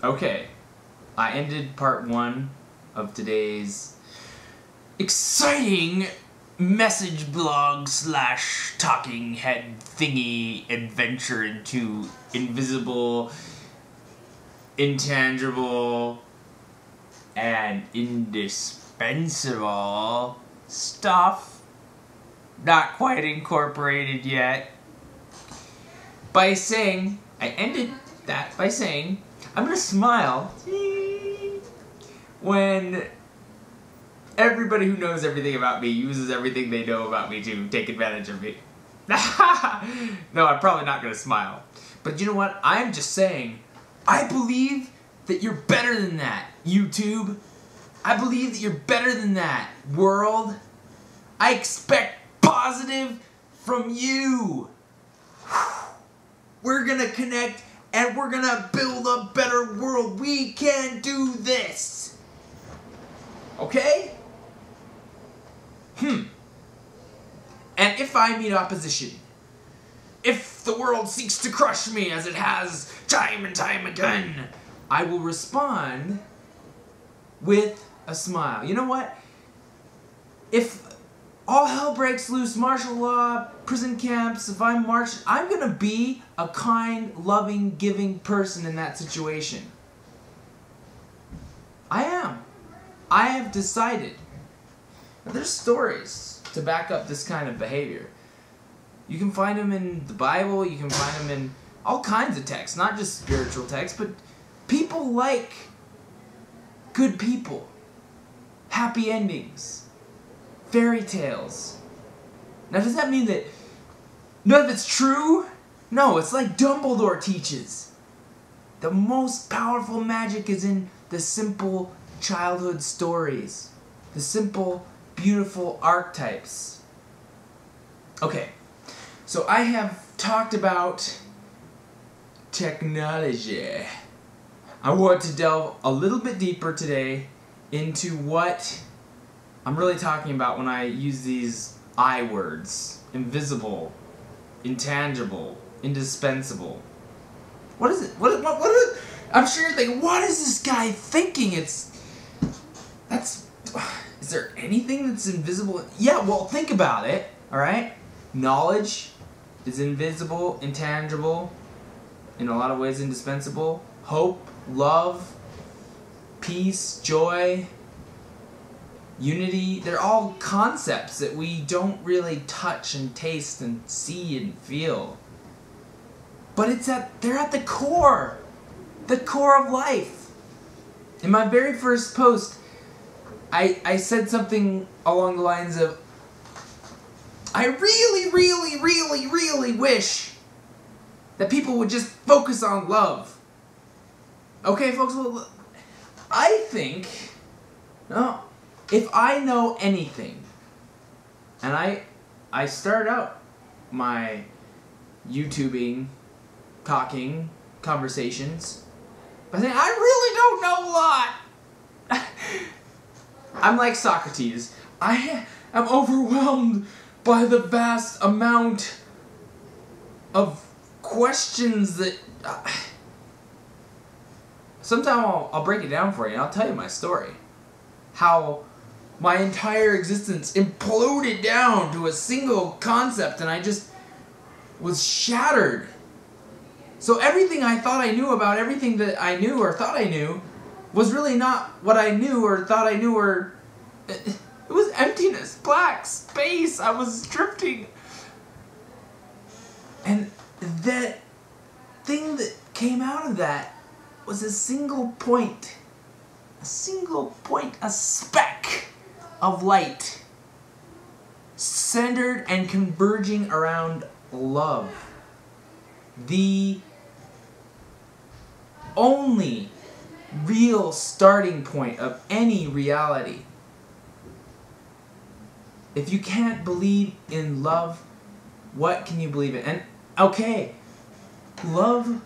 Okay, I ended part 1 of today's exciting message blog / talking head thingy adventure into invisible, intangible, and indispensable stuff not quite incorporated yet. I ended that by saying I'm gonna smile when everybody who knows everything about me uses everything they know about me to take advantage of me. No, I'm probably not gonna smile. But you know what? I'm just saying, I believe that you're better than that, YouTube. I believe that you're better than that, world. I expect positive from you. We're gonna connect and we're gonna build a better world. We can do this. Okay? And if I meet opposition, if the world seeks to crush me as it has time and time again, I will respond with a smile. You know what? If all hell breaks loose, martial law, prison camps, if I'm marching, I'm gonna be a kind, loving, giving person in that situation. I am. I have decided. Now, there's stories to back up this kind of behavior. You can find them in the Bible, you can find them in all kinds of texts, not just spiritual texts, but people like good people, happy endings, fairy tales. Now, does that mean that none of it's true? No, it's like Dumbledore teaches. The most powerful magic is in the simple childhood stories, the simple, beautiful archetypes. Okay, so I have talked about technology. I want to delve a little bit deeper today into what I'm really talking about when I use these I words. Invisible, intangible, indispensable. What is it? What is it? I'm sure you're thinking, what is this guy thinking? Is there anything that's invisible? Yeah, well, think about it, alright? Knowledge is invisible, intangible, in a lot of ways indispensable. Hope, love, peace, joy, unity, they're all concepts that we don't really touch and taste and see and feel. But they're at the core of life. In my very first post, I said something along the lines of, I really, really, really, really wish that people would just focus on love. Okay, folks, well, I think, no, if I know anything, and I start out my YouTubing, talking, conversations, by saying, I really don't know a lot. I'm like Socrates. I am overwhelmed by the vast amount of questions that... Sometime I'll break it down for you and I'll tell you my story. How my entire existence imploded down to a single concept and I just was shattered. So everything I thought I knew about everything that I knew or thought I knew was really not what I knew or thought I knew, or it was emptiness, black space. I was drifting. And that thing that came out of that was a single point, a speck of light, centered and converging around love. The only real starting point of any reality. If you can't believe in love, what can you believe in? And okay, love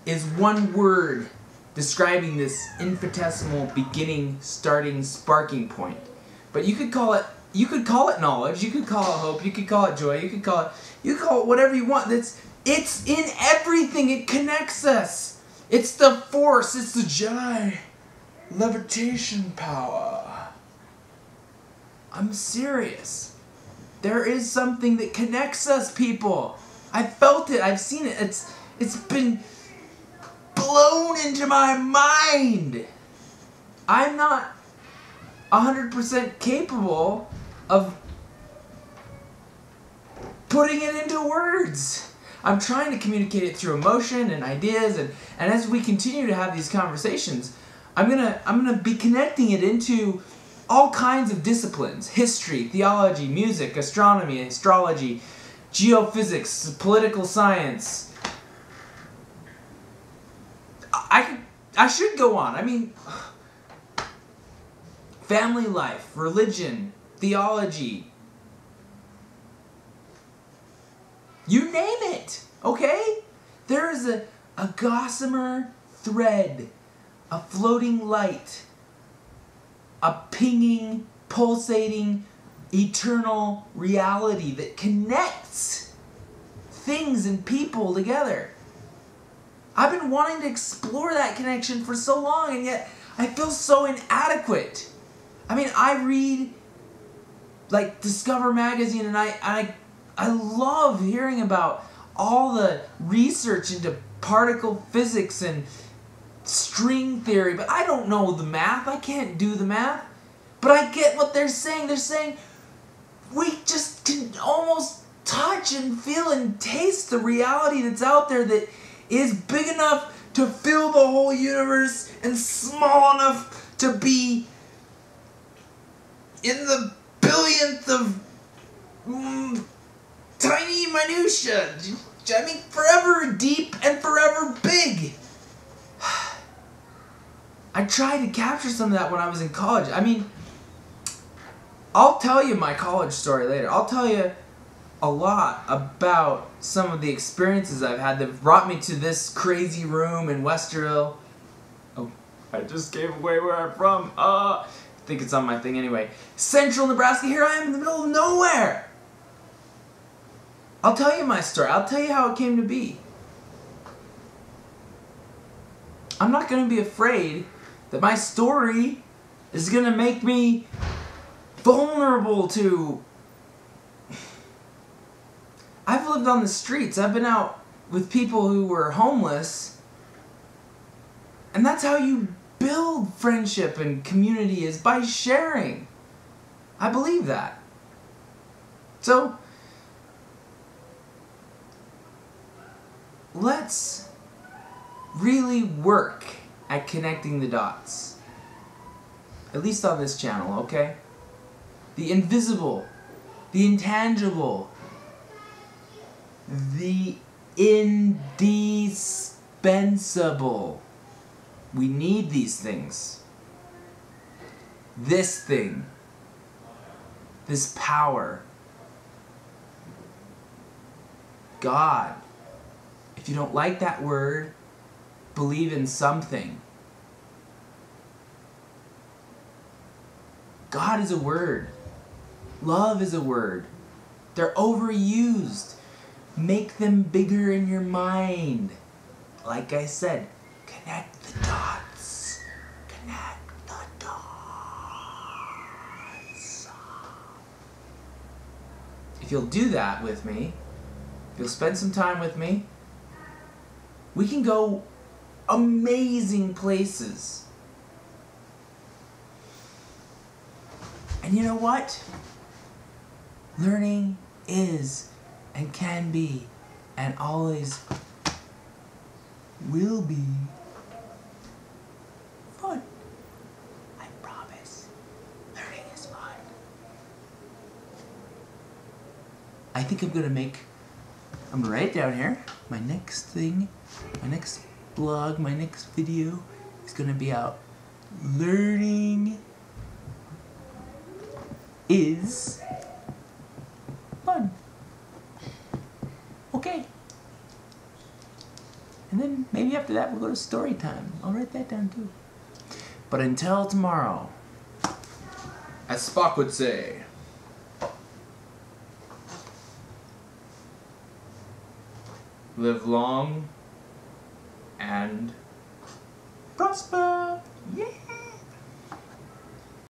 is one word describing this infinitesimal beginning, starting, sparking point. But you could call it knowledge, you could call it hope, you could call it joy, you could call it whatever you want. It's in everything. It connects us. It's the Force. It's the Jedi levitation power. I'm serious. There is something that connects us, people. I felt it. I've seen it. It's been blown into my mind. I'm not 100% capable of putting it into words. I'm trying to communicate it through emotion and ideas, and as we continue to have these conversations, I'm gonna be connecting it into all kinds of disciplines: history, theology, music, astronomy, astrology, geophysics, political science. I should go on. I mean, family life, religion, theology. You name it, okay? There is a gossamer thread, a floating light, a pinging, pulsating, eternal reality that connects things and people together. I've been wanting to explore that connection for so long, and yet I feel so inadequate. I mean, I read like Discover magazine, and I love hearing about all the research into particle physics and string theory, but I don't know the math. I can't do the math. But I get what they're saying. They're saying we just can almost touch and feel and taste the reality that's out there that is big enough to fill the whole universe and small enough to be in the billionth of tiny minutia. I mean, forever deep and forever big. I tried to capture some of that when I was in college. I mean, I'll tell you my college story later. I'll tell you a lot about some of the experiences I've had that brought me to this crazy room in Westerville. Oh, I just gave away where I'm from. I think it's on my thing anyway. Central Nebraska, here I am in the middle of nowhere. I'll tell you my story. I'll tell you how it came to be. I'm not going to be afraid that my story is going to make me vulnerable to... I've lived on the streets. I've been out with people who were homeless. And that's how you build friendship and community, is by sharing. I believe that. So, let's really work at connecting the dots. At least on this channel, okay? The invisible, the intangible, the indispensable. We need these things. This thing. This power. God. If you don't like that word, believe in something. God is a word. Love is a word. They're overused. Make them bigger in your mind. Like I said, connect the dots. Connect the dots. If you'll do that with me, if you'll spend some time with me, we can go amazing places. And you know what? Learning is and can be and always will be fun. I promise. Learning is fun. I think I'm gonna write it down here. My next thing, my next blog, my next video is gonna be out. Learning is fun. Okay. And then maybe after that we'll go to story time. I'll write that down too. But until tomorrow, as Spock would say, live long and prosper.